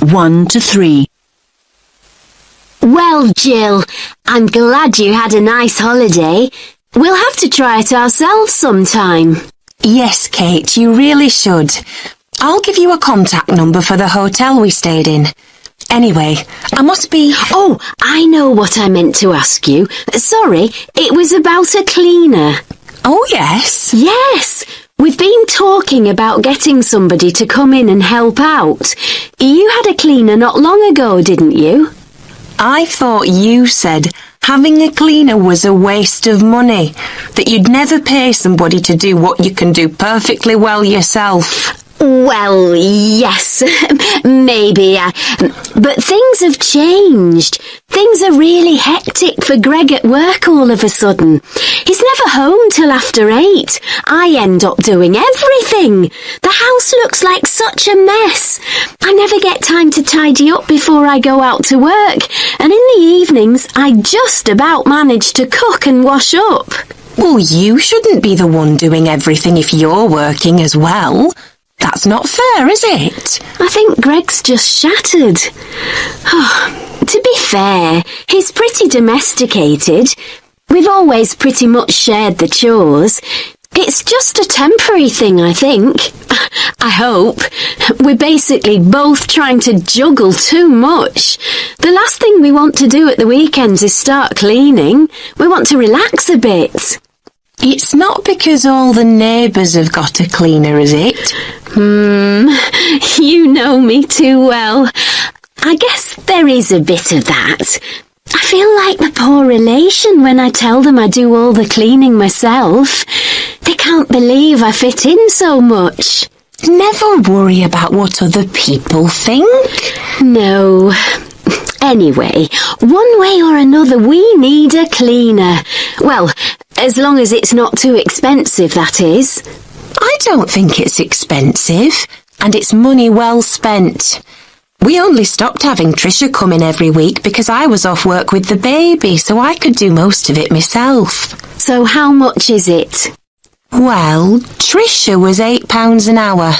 1 to 3. Well, Jill, I'm glad you had a nice holiday. We'll have to try it ourselves sometime. Yes, Kate, you really should. I'll give you a contact number for the hotel we stayed in. Anyway, I must be... Oh, I know what I meant to ask you. Sorry, it was about a cleaner. Oh, yes? Yes, we've been talking about getting somebody to come in and help out. You had a cleaner not long ago, didn't you? I thought you said having a cleaner was a waste of money, that you'd never pay somebody to do what you can do perfectly well yourself. Well, yes, maybe, but things have changed. Things are really hectic for Greg at work all of a sudden. He's never home till after 8. I end up doing everything. The house looks like such a mess. I never get time to tidy up before I go out to work, and in the evenings I just about manage to cook and wash up. Well, you shouldn't be the one doing everything if you're working as well. That's not fair, is it? I think Greg's just shattered. Oh, to be fair, he's pretty domesticated. We've always pretty much shared the chores. It's just a temporary thing, I think. I hope. We're basically both trying to juggle too much. The last thing we want to do at the weekends is start cleaning. We want to relax a bit. It's not because all the neighbours have got a cleaner, is it? You know me too well. I guess there is a bit of that. I feel like the poor relation when I tell them I do all the cleaning myself. They can't believe I fit in so much. Never worry about what other people think. No. Anyway, one way or another we need a cleaner. Well, as long as it's not too expensive, that is. I don't think it's expensive, and it's money well spent. We only stopped having Tricia come in every week because I was off work with the baby, so I could do most of it myself. So how much is it? Well, Tricia was £8 an hour.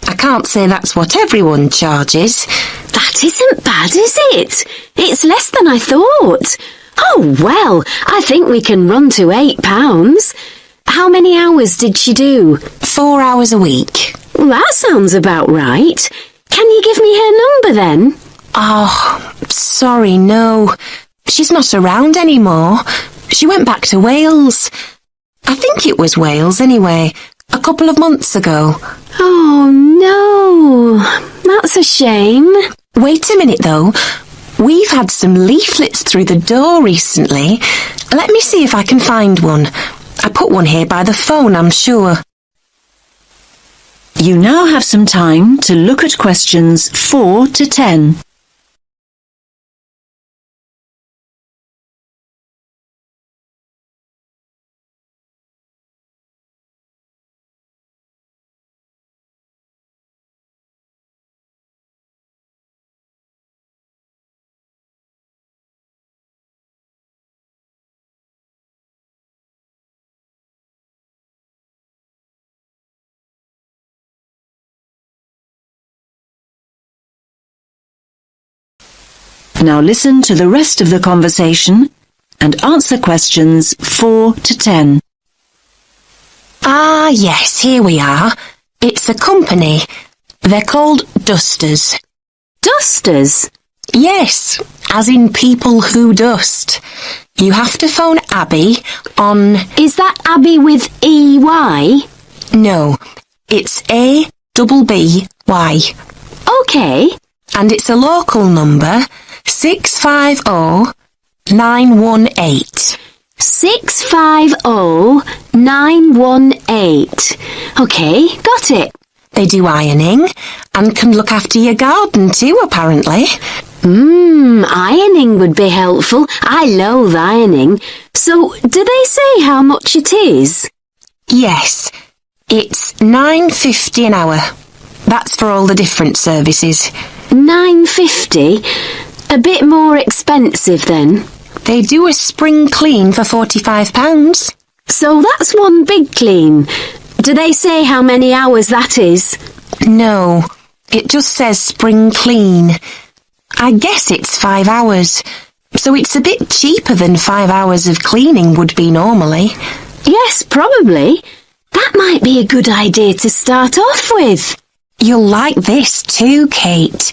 I can't say that's what everyone charges. That isn't bad, is it? It's less than I thought. Oh, well, I think we can run to £8. How many hours did she do? 4 hours a week. Well, that sounds about right. Can you give me her number then? Oh, sorry, no. She's not around anymore. She went back to Wales. I think it was Wales anyway, a couple of months ago. Oh, no. That's a shame. Wait a minute, though. We've had some leaflets through the door recently. Let me see if I can find one. I put one here by the phone, I'm sure. You now have some time to look at questions 4 to 10. Now listen to the rest of the conversation and answer questions 4 to 10. Ah, yes, here we are. It's a company. They're called Dusters. Dusters? Yes, as in people who dust. You have to phone Abby on... Is that Abby with EY? No, it's ABBY. OK. And it's a local number, 650-918. 650-918. OK, got it. They do ironing and can look after your garden too, apparently. Ironing would be helpful. I loathe ironing. So, do they say how much it is? Yes, it's £9.50 an hour. That's for all the different services. £9.50? A bit more expensive then. They do a spring clean for £45. So that's one big clean. Do they say how many hours that is? No, It just says spring clean. I guess it's 5 hours, so it's a bit cheaper than 5 hours of cleaning would be normally. Yes, probably. That might be a good idea to start off with. You'll like this too, Kate.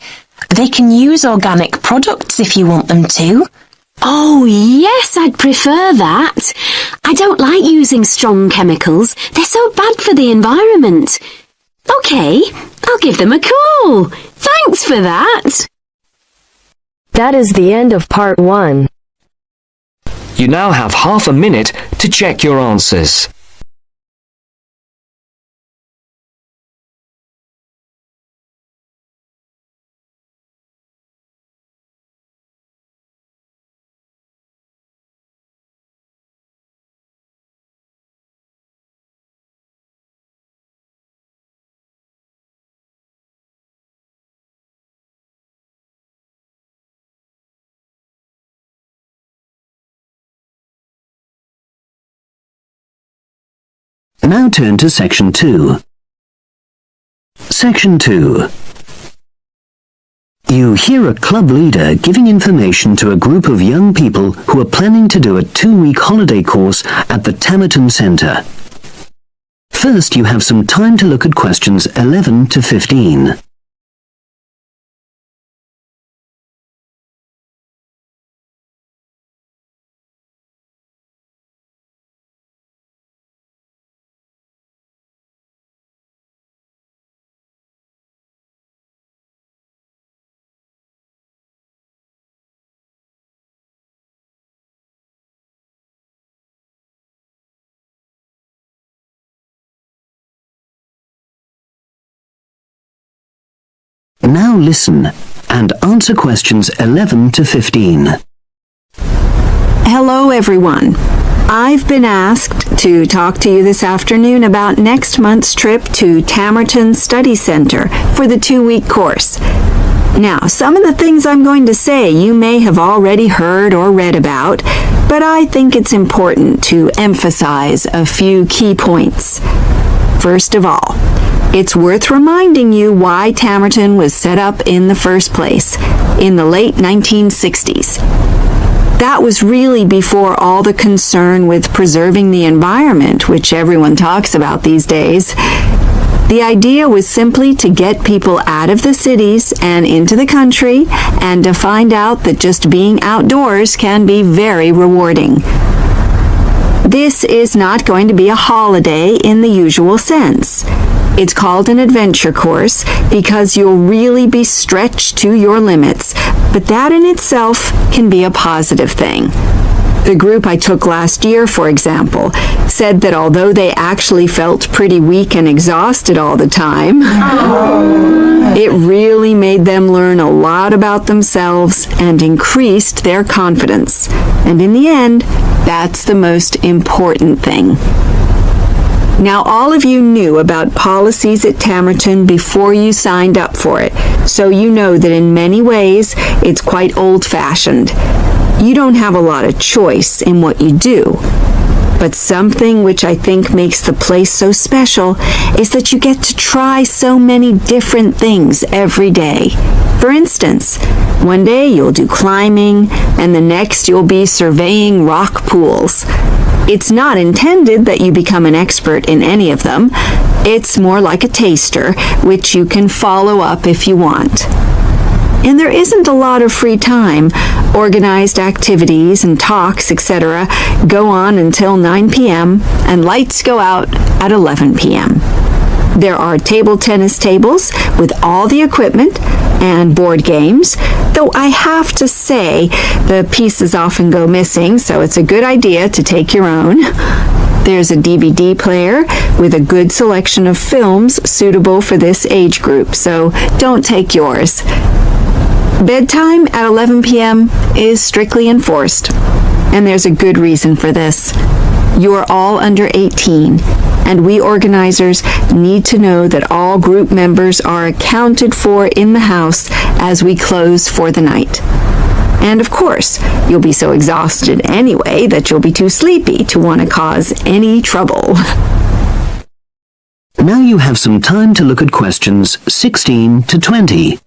They can use organic products if you want them to. Oh, yes, I'd prefer that. I don't like using strong chemicals. They're so bad for the environment. OK, I'll give them a call. Thanks for that. That is the end of part 1. You now have half a minute to check your answers. Now turn to Section 2. Section 2. You hear a club leader giving information to a group of young people who are planning to do a 2-week holiday course at the Tamerton Centre. First, you have some time to look at questions 11 to 15. Now listen and answer questions 11 to 15. Hello, everyone. I've been asked to talk to you this afternoon about next month's trip to Tamerton Study Center for the 2-week course. Now, some of the things I'm going to say you may have already heard or read about, but I think it's important to emphasize a few key points. First of all, it's worth reminding you why Tamerton was set up in the first place, in the late 1960s. That was really before all the concern with preserving the environment, which everyone talks about these days. The idea was simply to get people out of the cities and into the country, and to find out that just being outdoors can be very rewarding. This is not going to be a holiday in the usual sense. It's called an adventure course because you'll really be stretched to your limits, but that in itself can be a positive thing. The group I took last year, for example, said that although they actually felt pretty weak and exhausted all the time, it really made them learn a lot about themselves and increased their confidence. And in the end, that's the most important thing. Now, all of you knew about policies at Tamerton before you signed up for it, so you know that in many ways it's quite old-fashioned. You don't have a lot of choice in what you do. But something which I think makes the place so special is that you get to try so many different things every day. For instance, one day you'll do climbing, and the next you'll be surveying rock pools. It's not intended that you become an expert in any of them. It's more like a taster, which you can follow up if you want. And there isn't a lot of free time. Organized activities and talks, etc., go on until 9 p.m., and lights go out at 11 p.m. There are table tennis tables with all the equipment and board games, though I have to say the pieces often go missing, so it's a good idea to take your own. There's a DVD player with a good selection of films suitable for this age group, so don't take yours. Bedtime at 11 p.m. is strictly enforced, and there's a good reason for this. You are all under 18, and we organizers need to know that all group members are accounted for in the house as we close for the night. And of course, you'll be so exhausted anyway that you'll be too sleepy to want to cause any trouble. Now you have some time to look at questions 16 to 20.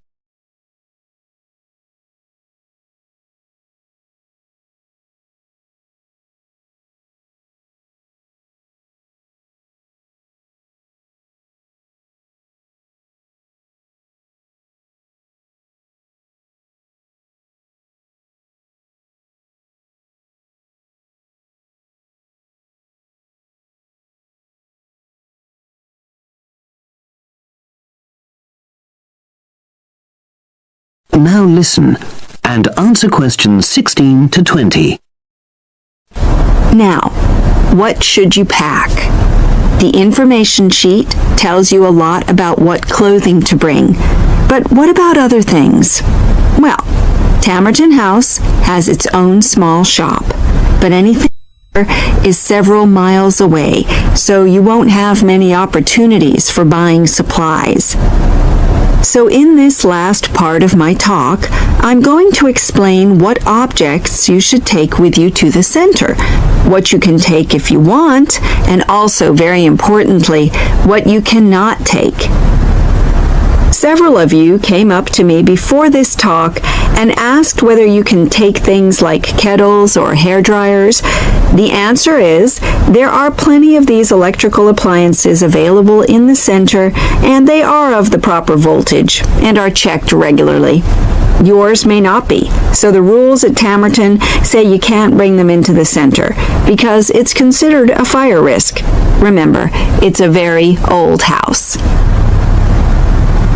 Now listen and answer questions 16 to 20. Now, what should you pack? The information sheet tells you a lot about what clothing to bring. But what about other things? Well, Tamerton House has its own small shop, but anything is several miles away, so you won't have many opportunities for buying supplies. So in this last part of my talk, I'm going to explain what objects you should take with you to the center, what you can take if you want, and also, very importantly, what you cannot take. Several of you came up to me before this talk and asked whether you can take things like kettles or hair dryers. The answer is there are plenty of these electrical appliances available in the center, and they are of the proper voltage and are checked regularly. Yours may not be, so the rules at Tamerton say you can't bring them into the center because it's considered a fire risk. Remember, it's a very old house.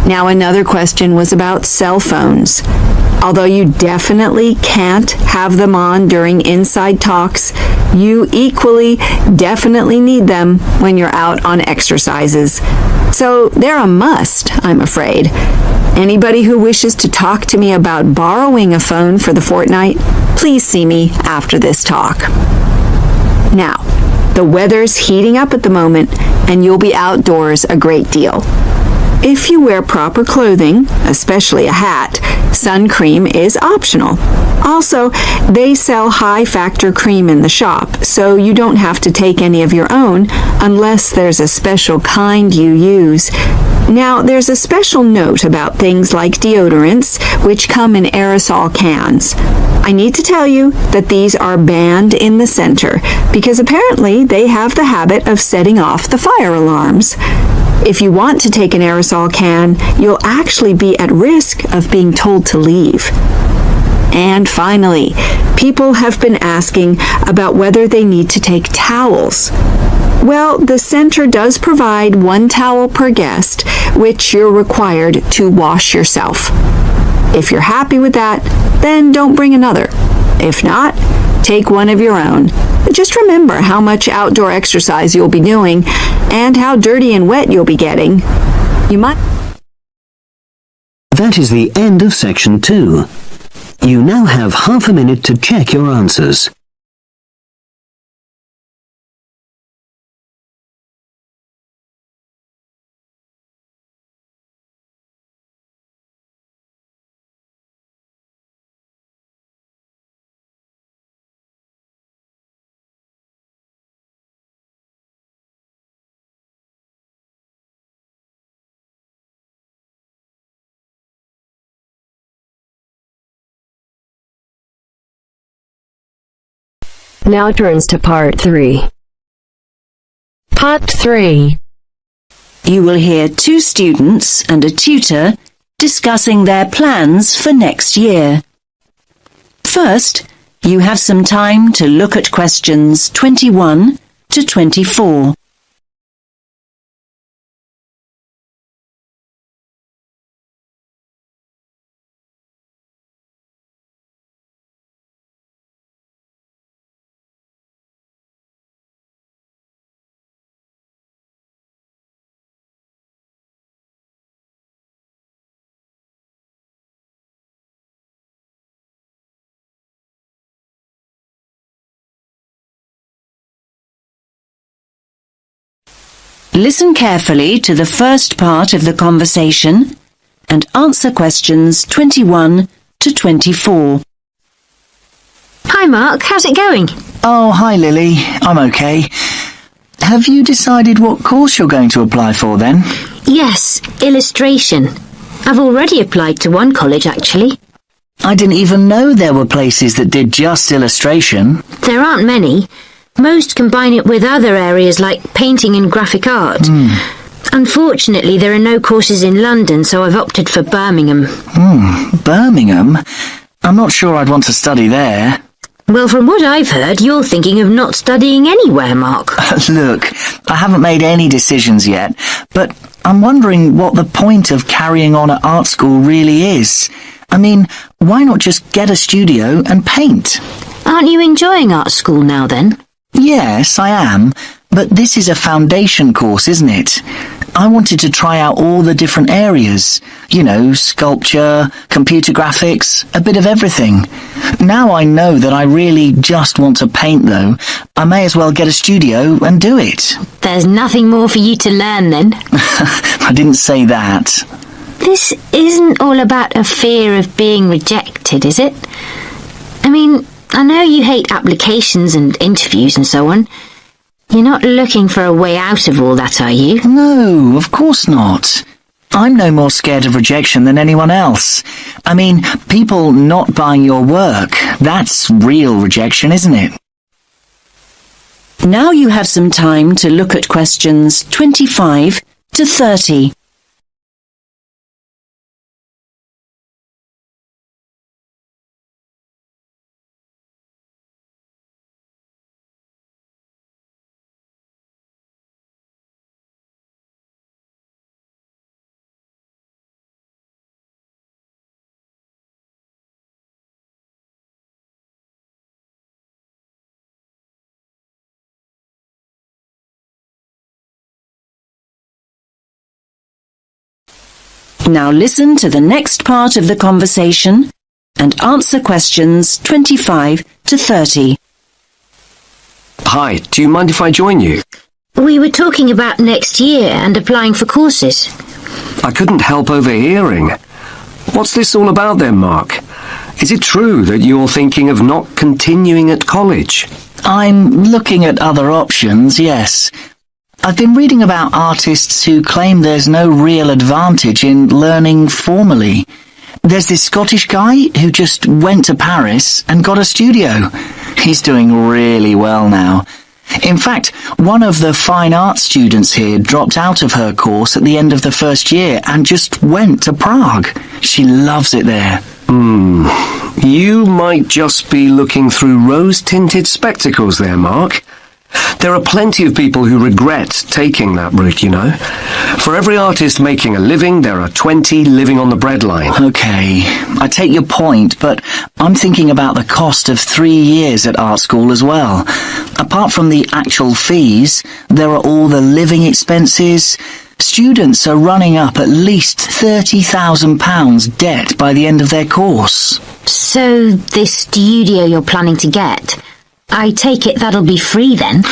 Now, another question was about cell phones. Although you definitely can't have them on during inside talks, you equally definitely need them when you're out on exercises. So they're a must, I'm afraid. Anybody who wishes to talk to me about borrowing a phone for the fortnight, please see me after this talk. Now, the weather's heating up at the moment, and you'll be outdoors a great deal. If you wear proper clothing, especially a hat, sun cream is optional. Also, they sell high-factor cream in the shop, so you don't have to take any of your own unless there's a special kind you use. Now, there's a special note about things like deodorants, which come in aerosol cans. I need to tell you that these are banned in the center because apparently they have the habit of setting off the fire alarms. If you want to take an aerosol can, you'll actually be at risk of being told to leave. And finally, people have been asking about whether they need to take towels. Well, the center does provide 1 towel per guest, which you're required to wash yourself. If you're happy with that, then don't bring another. If not, take one of your own. Just remember how much outdoor exercise you'll be doing and how dirty and wet you'll be getting. That is the end of section 2. You now have half a minute to check your answers. Now turns to part 3. Part 3. You will hear 2 students and a tutor discussing their plans for next year. First, you have some time to look at questions 21 to 24. Listen carefully to the first part of the conversation and answer questions 21 to 24. Hi Mark, how's it going? Oh, hi Lily. I'm okay. Have you decided what course you're going to apply for then? Yes, illustration. I've already applied to one college, actually. I didn't even know there were places that did just illustration. There aren't many. Most combine it with other areas like painting and graphic art. Unfortunately, there are no courses in London, so I've opted for Birmingham. Birmingham? I'm not sure I'd want to study there. Well, from what I've heard, you're thinking of not studying anywhere, Mark. Look, I haven't made any decisions yet, but I'm wondering what the point of carrying on at art school really is. I mean, why not just get a studio and paint? Aren't you enjoying art school now, then? Yes, I am, but this is a foundation course, isn't it? I wanted to try out all the different areas. You know, sculpture, computer graphics, a bit of everything. Now I know that I really just want to paint, though. I may as well get a studio and do it. There's nothing more for you to learn, then. I didn't say that. This isn't all about a fear of being rejected, is it? I mean, I know you hate applications and interviews and so on. You're not looking for a way out of all that, are you? No, of course not. I'm no more scared of rejection than anyone else. I mean, people not buying your work, that's real rejection, isn't it? Now you have some time to look at questions 25 to 30. Now listen to the next part of the conversation and answer questions 25 to 30. Hi, do you mind if I join you? We were talking about next year and applying for courses. I couldn't help overhearing. What's this all about then, Mark? Is it true that you're thinking of not continuing at college? I'm looking at other options, yes. I've been reading about artists who claim there's no real advantage in learning formally. There's this Scottish guy who just went to Paris and got a studio. He's doing really well now. In fact, one of the fine arts students here dropped out of her course at the end of the first year and just went to Prague. She loves it there. You might just be looking through rose-tinted spectacles there, Mark. There are plenty of people who regret taking that route, you know. For every artist making a living, there are 20 living on the breadline. Okay, I take your point, but I'm thinking about the cost of 3 years at art school as well. Apart from the actual fees, there are all the living expenses. Students are running up at least £30,000 debt by the end of their course. So, this studio you're planning to get, I take it that'll be free then?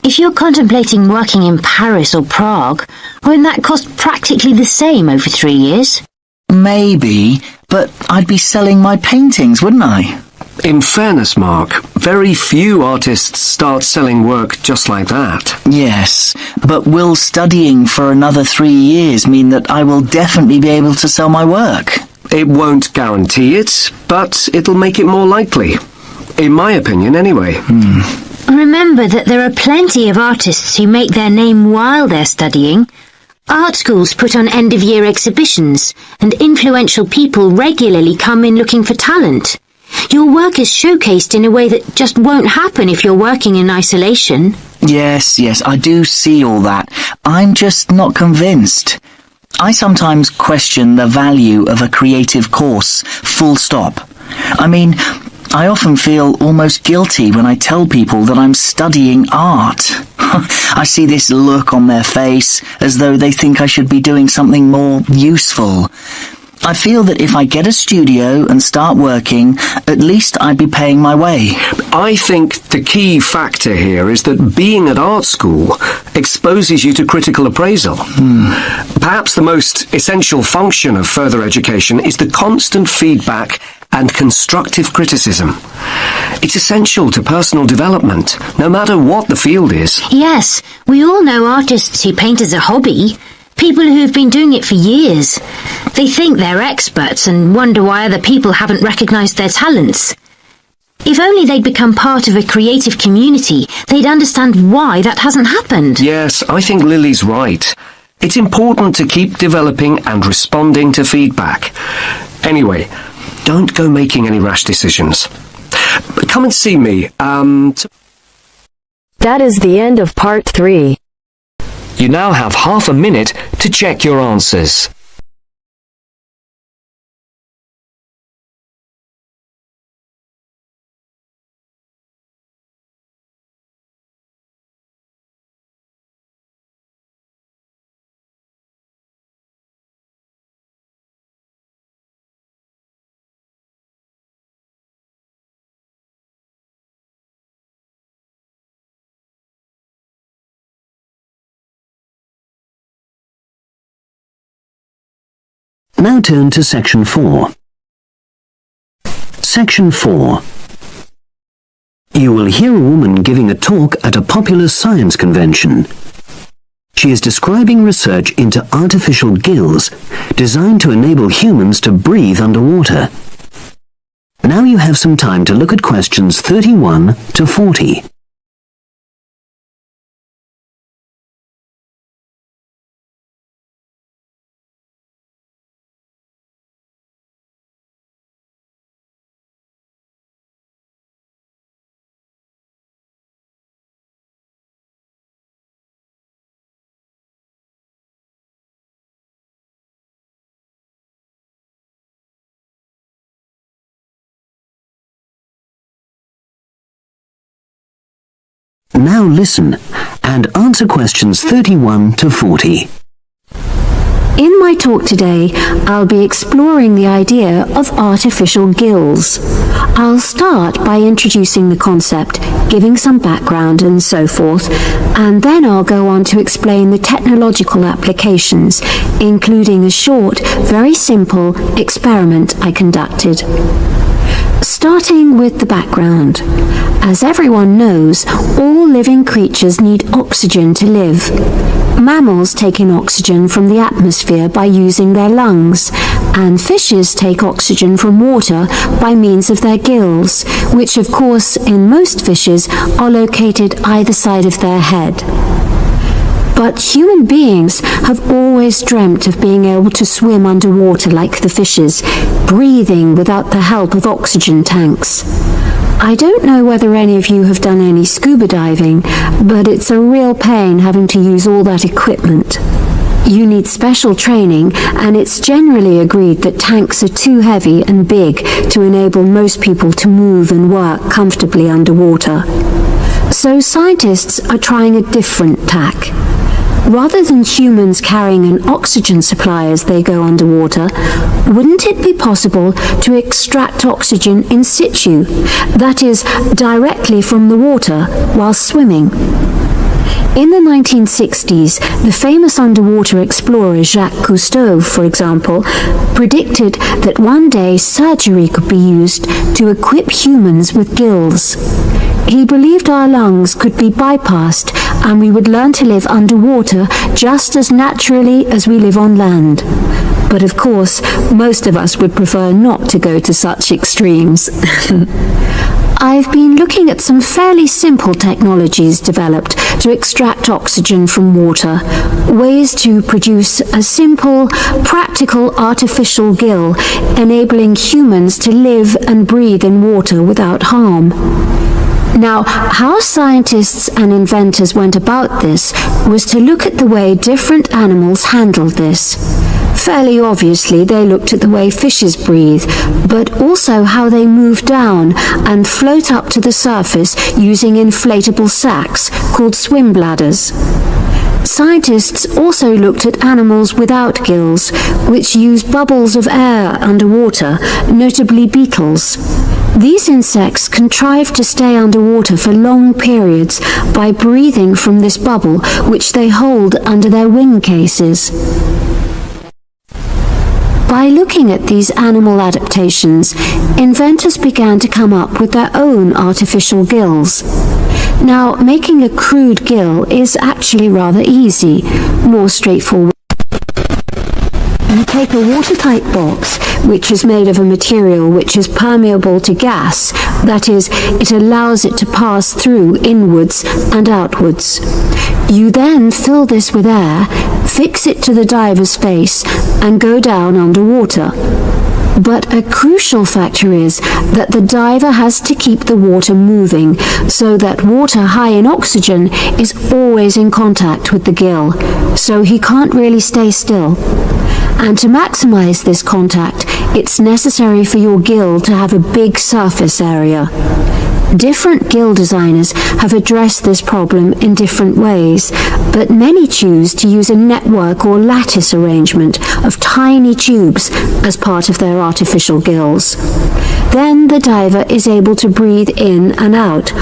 If you're contemplating working in Paris or Prague, won't that cost practically the same over 3 years? Maybe, but I'd be selling my paintings, wouldn't I? In fairness, Mark, very few artists start selling work just like that. Yes, but will studying for another 3 years mean that I will definitely be able to sell my work? It won't guarantee it, but it'll make it more likely. In my opinion, anyway. Remember that there are plenty of artists who make their name while they're studying. Art schools put on end-of-year exhibitions, and influential people regularly come in looking for talent. Your work is showcased in a way that just won't happen if you're working in isolation. Yes, I do see all that. I'm just not convinced. I sometimes question the value of a creative course, full stop. I mean, I often feel almost guilty when I tell people that I'm studying art. I see this look on their face as though they think I should be doing something more useful. I feel that if I get a studio and start working, at least I'd be paying my way. I think the key factor here is that being at art school exposes you to critical appraisal. Perhaps the most essential function of further education is the constant feedback and constructive criticism. It's essential to personal development, no matter what the field is. Yes, we all know artists who paint as a hobby. People who have been doing it for years. They think they're experts and wonder why other people haven't recognised their talents. If only they'd become part of a creative community, they'd understand why that hasn't happened. Yes, I think Lily's right. It's important to keep developing and responding to feedback. Anyway, don't go making any rash decisions. Come and see me, That is the end of part 3. You now have half a minute to check your answers. Now turn to Section 4. Section 4. You will hear a woman giving a talk at a popular science convention. She is describing research into artificial gills designed to enable humans to breathe underwater. Now you have some time to look at questions 31 to 40. Now listen and answer questions 31 to 40. In my talk today, I'll be exploring the idea of artificial gills. I'll start by introducing the concept, giving some background and so forth, and then I'll go on to explain the technological applications, including a short, very simple experiment I conducted. Starting with the background. As everyone knows, all living creatures need oxygen to live. Mammals take in oxygen from the atmosphere by using their lungs, and fishes take oxygen from water by means of their gills, which of course in most fishes are located either side of their head. But human beings have always dreamt of being able to swim underwater like the fishes, breathing without the help of oxygen tanks. I don't know whether any of you have done any scuba diving, but it's a real pain having to use all that equipment. You need special training, and it's generally agreed that tanks are too heavy and big to enable most people to move and work comfortably underwater. So scientists are trying a different tack. Rather than humans carrying an oxygen supply as they go underwater, wouldn't it be possible to extract oxygen in situ, that is, directly from the water while swimming? In the 1960s, the famous underwater explorer Jacques Cousteau, for example, predicted that one day surgery could be used to equip humans with gills. He believed our lungs could be bypassed and we would learn to live underwater just as naturally as we live on land. But of course, most of us would prefer not to go to such extremes. I've been looking at some fairly simple technologies developed to extract oxygen from water, ways to produce a simple, practical artificial gill, enabling humans to live and breathe in water without harm. Now, how scientists and inventors went about this was to look at the way different animals handled this. Fairly obviously, they looked at the way fishes breathe, but also how they move down and float up to the surface using inflatable sacs called swim bladders. Scientists also looked at animals without gills, which use bubbles of air underwater, notably beetles. These insects contrive to stay underwater for long periods by breathing from this bubble, which they hold under their wing cases. By looking at these animal adaptations, inventors began to come up with their own artificial gills. Now, making a crude gill is actually rather easy, more straightforward. You take a watertight box, which is made of a material which is permeable to gas, that is, it allows it to pass through inwards and outwards. You then fill this with air, fix it to the diver's face, and go down underwater. But a crucial factor is that the diver has to keep the water moving, so that water high in oxygen is always in contact with the gill, so he can't really stay still. And to maximize this contact, it's necessary for your gill to have a big surface area. Different gill designers have addressed this problem in different ways, but many choose to use a network or lattice arrangement of tiny tubes as part of their artificial gills. Then the diver is able to breathe in and out.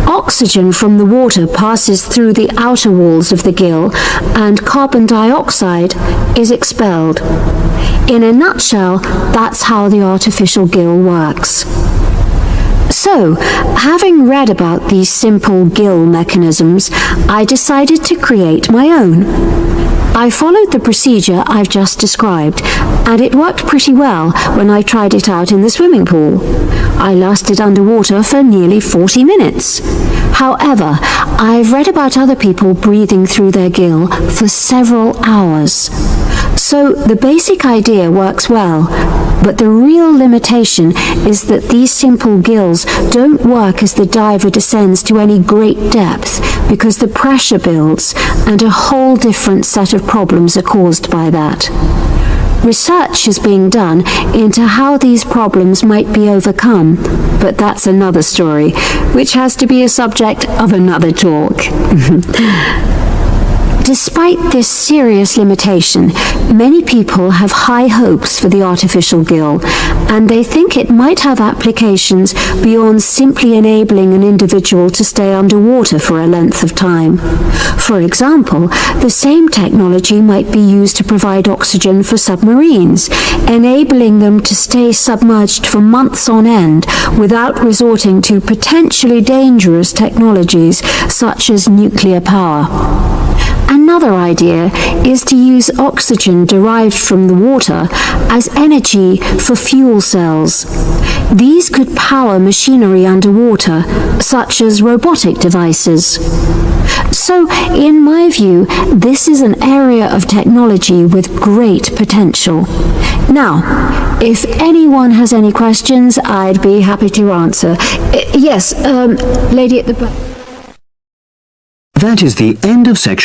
Oxygen from the water passes through the outer walls of the gill, and carbon dioxide is expelled. In a nutshell, that's how the artificial gill works. So, having read about these simple gill mechanisms, I decided to create my own. I followed the procedure I've just described, and it worked pretty well when I tried it out in the swimming pool. I lasted underwater for nearly 40 minutes. However, I've read about other people breathing through their gill for several hours. So the basic idea works well, but the real limitation is that these simple gills don't work as the diver descends to any great depth because the pressure builds and a whole different set of problems are caused by that. Research is being done into how these problems might be overcome, but that's another story, which has to be a subject of another talk. Despite this serious limitation, many people have high hopes for the artificial gill, and they think it might have applications beyond simply enabling an individual to stay underwater for a length of time. For example, the same technology might be used to provide oxygen for submarines, enabling them to stay submerged for months on end without resorting to potentially dangerous technologies such as nuclear power. Another idea is to use oxygen derived from the water as energy for fuel cells. These could power machinery underwater, such as robotic devices. So, in my view, this is an area of technology with great potential. Now, if anyone has any questions, I'd be happy to answer. Yes, lady at the back. That is the end of section